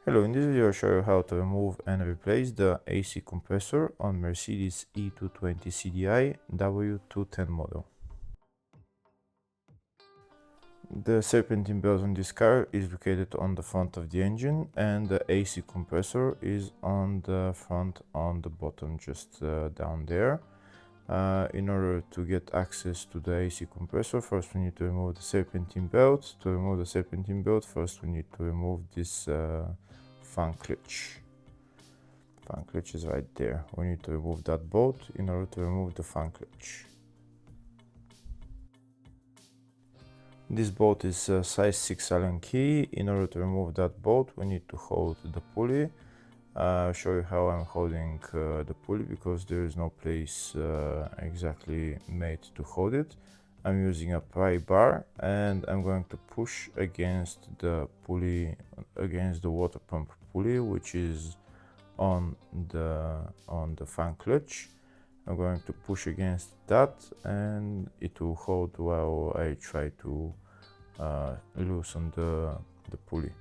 Hello, in this video I'll show you how to remove and replace the AC compressor on Mercedes E320 CDI W210 model. The serpentine belt on this car is located on the front of the engine, and the AC compressor is on the front on the bottom, just down there. In order to get access to the AC compressor, first we need to remove the serpentine belt. To remove the serpentine belt, first we need to remove this fan clutch. Fan clutch is right there. We need to remove that bolt in order to remove the fan clutch. This bolt is a size 6 Allen key. In order to remove that bolt, we need to hold the pulley. I'll show you how I'm holding the pulley, because there is no place exactly made to hold it. I'm using a pry bar, and I'm going to push against the pulley, against the water pump pulley, which is on the fan clutch. I'm going to push against that, and it will hold while I try to loosen the pulley.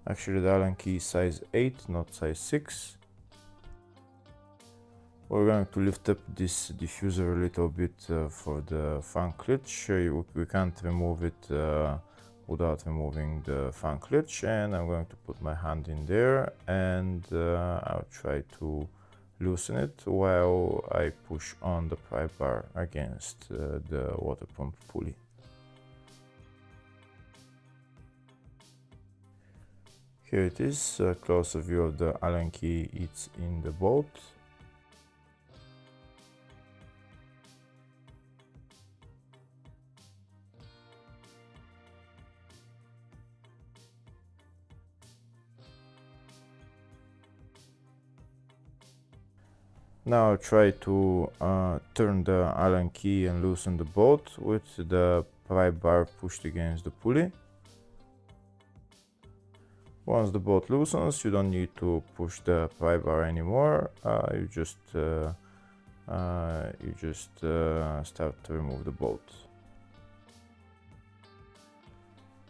Actually, the Allen key is size 8, not size 6. We're going to lift up this diffuser a little bit for the fan clutch. We can't remove it without removing the fan clutch, and I'm going to put my hand in there, and I'll try to loosen it while I push on the pry bar against the water pump pulley. Here it is, a closer view of the Allen key. It's in the bolt. Now I'll try to turn the Allen key and loosen the bolt with the pry bar pushed against the pulley. Once the bolt loosens, you don't need to push the pry bar anymore. You just start to remove the bolt.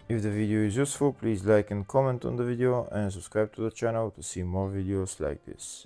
If the video is useful, please like and comment on the video, and subscribe to the channel to see more videos like this.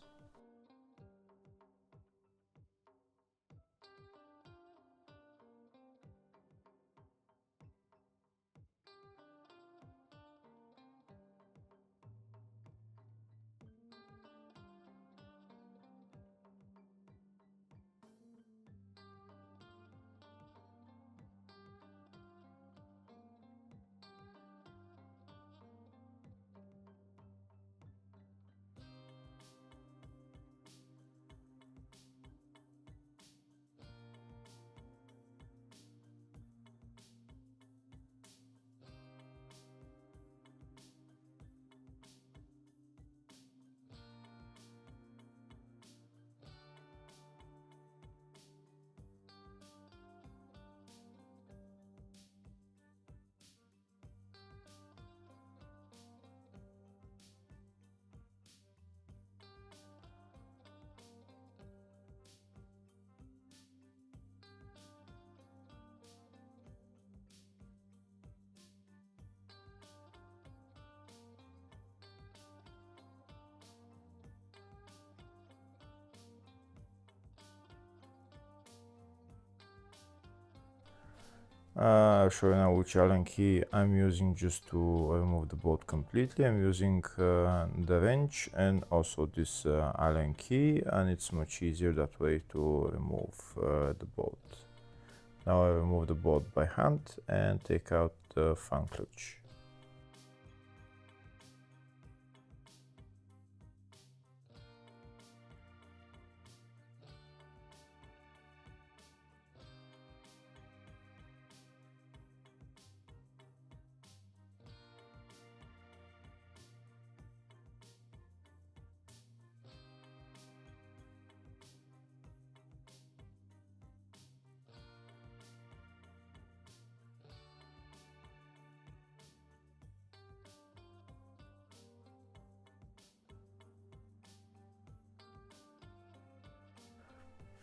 I'll show you now which Allen key I'm using just to remove the bolt completely. I'm using the wrench and also this Allen key, and it's much easier that way to remove the bolt. Now I remove the bolt by hand and take out the fan clutch.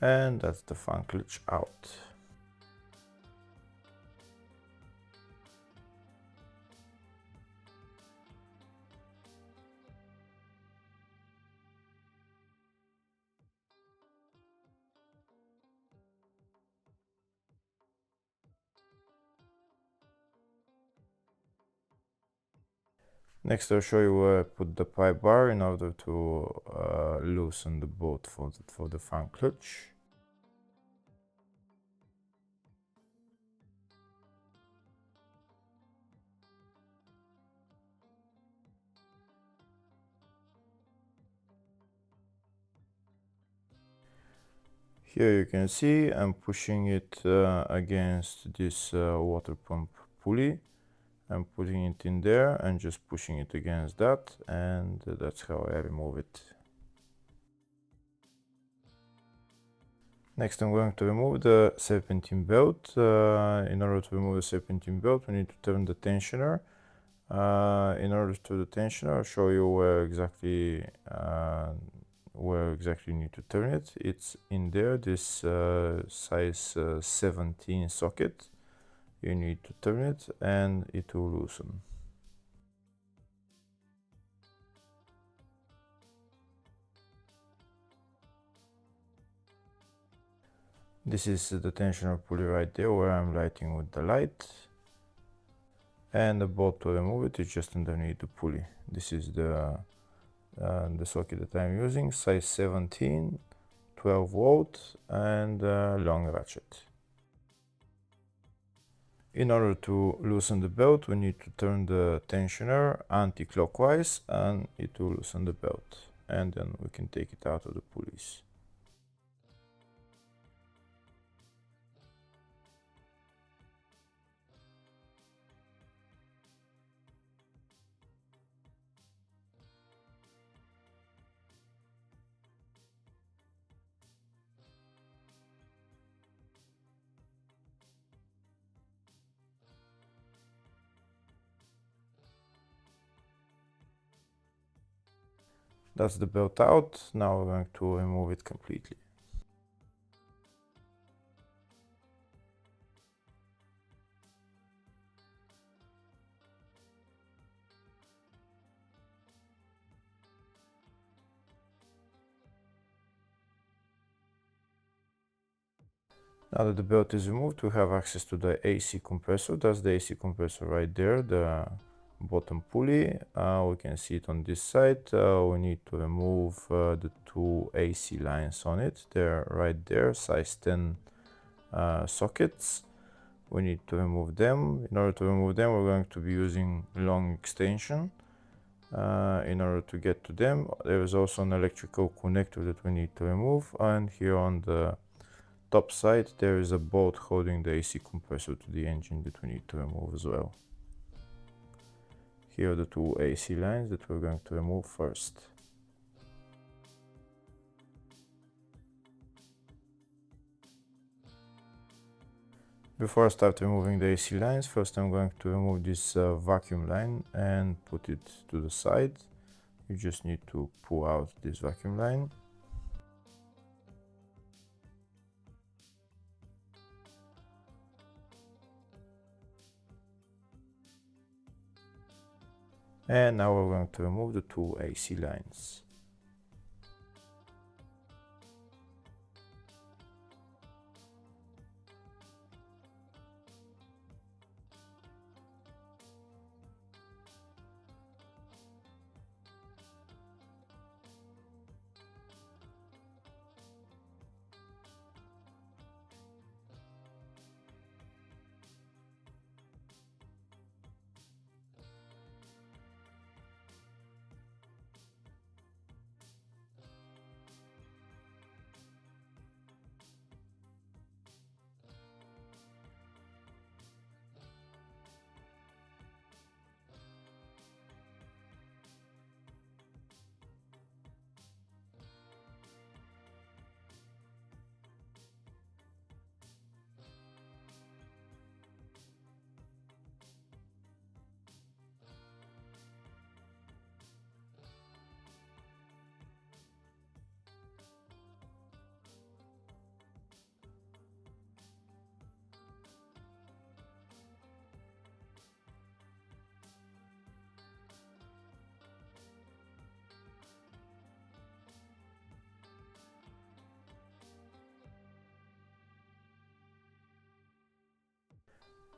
And that's the fan clutch out. Next, I'll show you where I put the pry bar in order to loosen the bolt for the front clutch. Here you can see I'm pushing it against this water pump pulley. I'm putting it in there and just pushing it against that, and that's how I remove it. Next, I'm going to remove the serpentine belt. In order to remove the serpentine belt, we need to turn the tensioner. In order to the tensioner, I'll show you where exactly you need to turn it. It's in there, this size 17 socket. You need to turn it and it will loosen. This is the tensioner pulley right there where I'm lighting with the light. And the bolt to remove it is just underneath the pulley. This is the socket that I'm using, size 17, 12 volt and long ratchet. In order to loosen the belt, we need to turn the tensioner anti-clockwise and it will loosen the belt. And then we can take it out of the pulleys. That's the belt out. Now we're going to remove it completely. Now that the belt is removed, we have access to the AC compressor. That's the AC compressor right there, the bottom pulley. We can see it on this side. We need to remove the two AC lines on it. They're right there, size 10 sockets. We need to remove them. In order to remove them, we're going to be using long extension. In order to get to them, there is also an electrical connector that we need to remove, and here on the top side there is a bolt holding the AC compressor to the engine that we need to remove as well. Here are the two AC lines that we're going to remove first. Before I start removing the AC lines, first I'm going to remove this vacuum line and put it to the side. You just need to pull out this vacuum line. And now we're going to remove the two AC lines.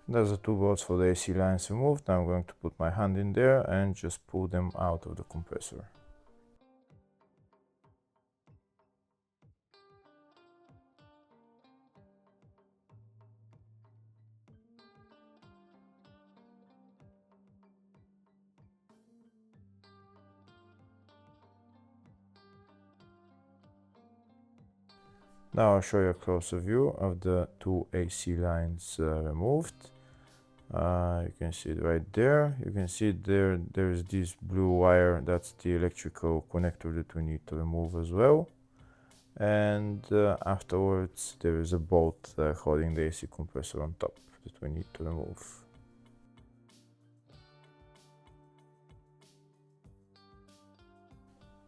There's the two bolts for the AC lines removed. Now I'm going to put my hand in there and just pull them out of the compressor. Now I'll show you a closer view of the two AC lines removed. You can see it right there. You can see there's this blue wire. That's the electrical connector that we need to remove as well. And afterwards there is a bolt holding the AC compressor on top that we need to remove.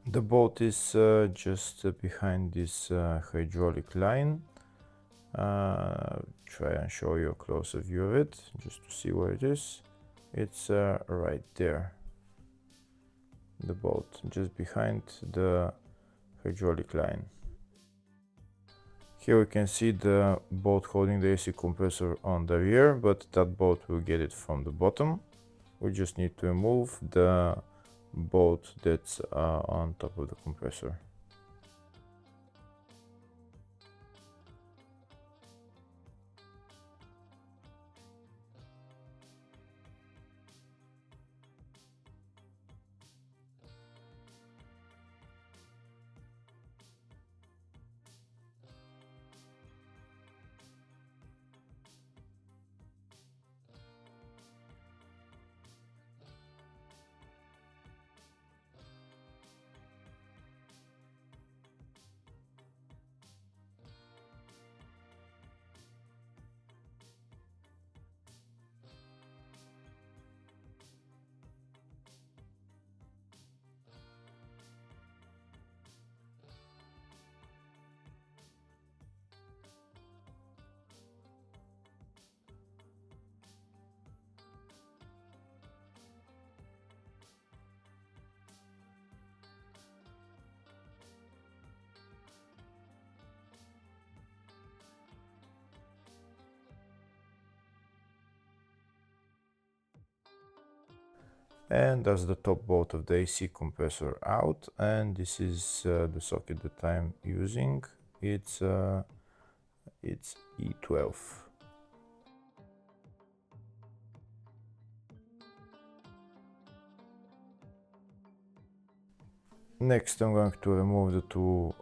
The bolt is just behind this hydraulic line. Try and show you a closer view of it, just to see where it is. It's right there. The bolt just behind the hydraulic line. Here we can see the bolt holding the AC compressor on the rear, but that bolt will get it from the bottom. We just need to remove the bolt that's on top of the compressor. And that's the top bolt of the AC compressor out, and this is the socket that I'm using. It's E12. Next I'm going to remove the two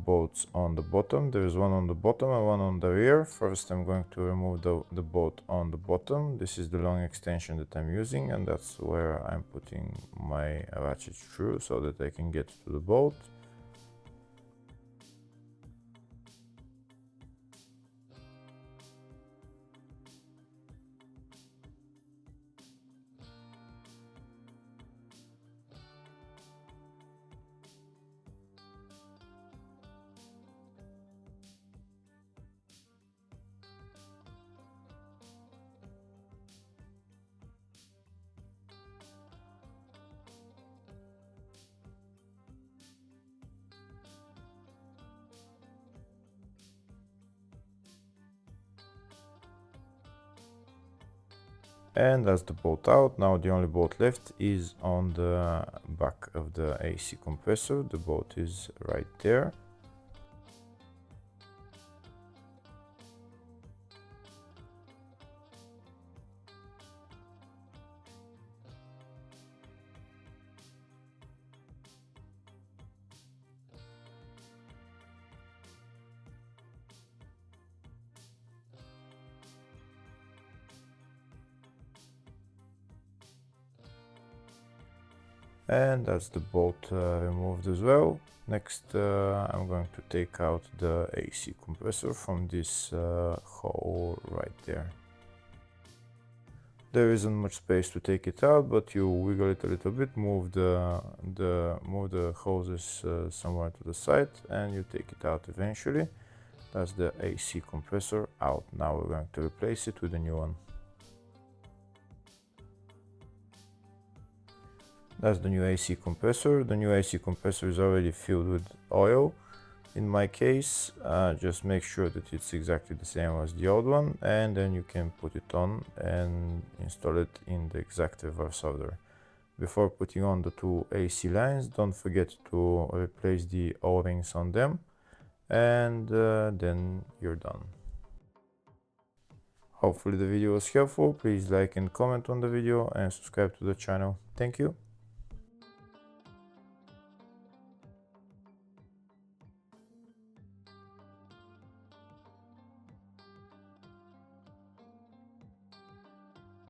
bolts on the bottom. There is one on the bottom and one on the rear. First I'm going to remove the bolt on the bottom. This is the long extension that I'm using, and that's where I'm putting my ratchet screw so that I can get to the bolt. And that's the bolt out. Now the only bolt left is on the back of the AC compressor. The bolt is right there. And that's the bolt removed as well. Next I'm going to take out the AC compressor from this hole right there. There isn't much space to take it out, but you wiggle it a little bit, move the hoses somewhere to the side, and you take it out eventually. That's the AC compressor out. Now we're going to replace it with a new one. That's the new AC compressor. The new AC compressor is already filled with oil, In my case, just make sure that it's exactly the same as the old one, and then you can put it on and install it in the Exactive solder. Before putting on the two AC lines, don't forget to replace the O-rings on them, and then you're done. Hopefully the video was helpful. Please like and comment on the video and subscribe to the channel. Thank you.